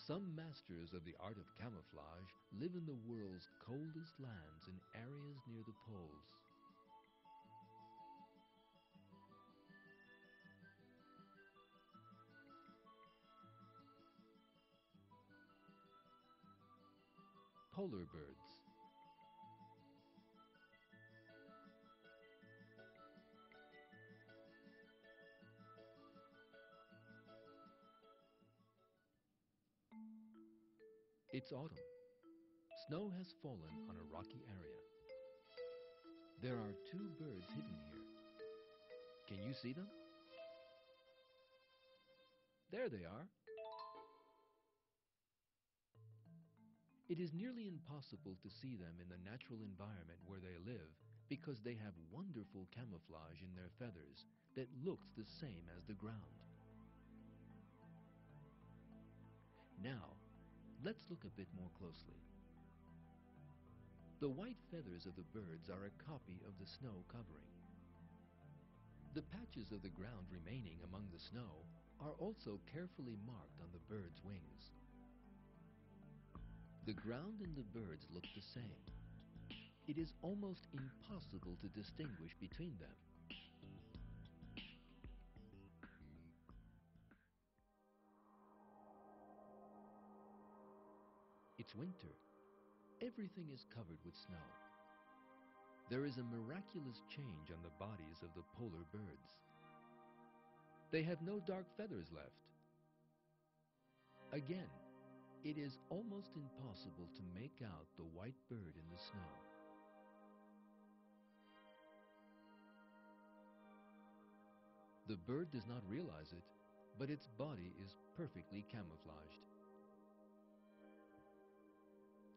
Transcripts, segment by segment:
Some masters of the art of camouflage live in the world's coldest lands in areas near the poles. Polar birds. It's autumn. Snow has fallen on a rocky area. There are two birds hidden here. Can you see them? There they are. It is nearly impossible to see them in the natural environment where they live because they have wonderful camouflage in their feathers that looks the same as the ground. Now, let's look a bit more closely. The white feathers of the birds are a copy of the snow covering. The patches of the ground remaining among the snow are also carefully marked on the bird's wings. The ground and the birds look the same. It is almost impossible to distinguish between them. It's winter. Everything is covered with snow. There is a miraculous change on the bodies of the polar birds. They have no dark feathers left. Again, it is almost impossible to make out the white bird in the snow. The bird does not realize it, but its body is perfectly camouflaged.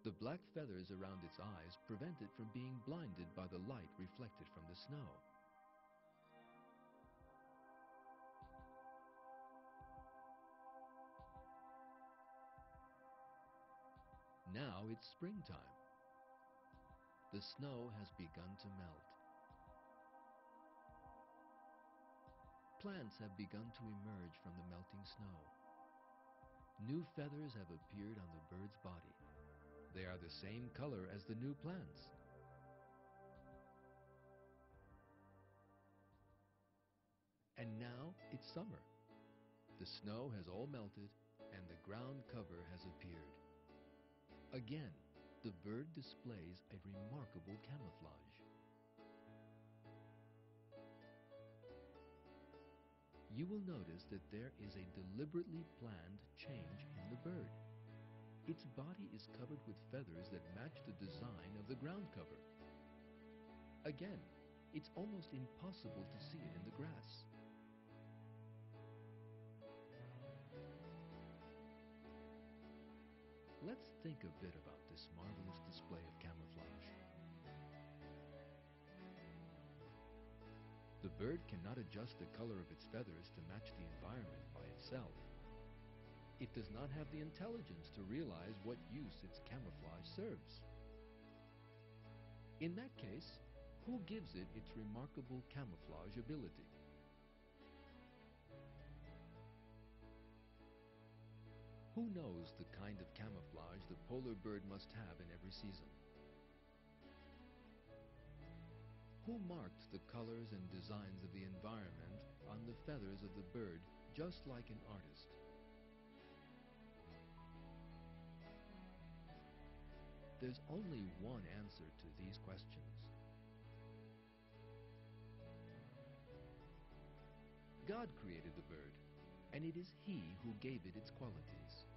The black feathers around its eyes prevent it from being blinded by the light reflected from the snow. Now it's springtime. The snow has begun to melt. Plants have begun to emerge from the melting snow. New feathers have appeared on the bird's body. They are the same color as the new plants. And now it's summer. The snow has all melted and the ground cover has appeared. Again, the bird displays a remarkable camouflage. You will notice that there is a deliberately planned change in the bird. Its body is covered with feathers that match the design of the ground cover. Again, it's almost impossible to see it in the grass. Let's think a bit about this marvelous display of camouflage. The bird cannot adjust the color of its feathers to match the environment by itself. It does not have the intelligence to realize what use its camouflage serves. In that case, who gives it its remarkable camouflage ability? Who knows the kind of camouflage the polar bird must have in every season? Who marked the colors and designs of the environment on the feathers of the bird just like an artist? There's only one answer to these questions. God created the bird, and it is He who gave it its qualities.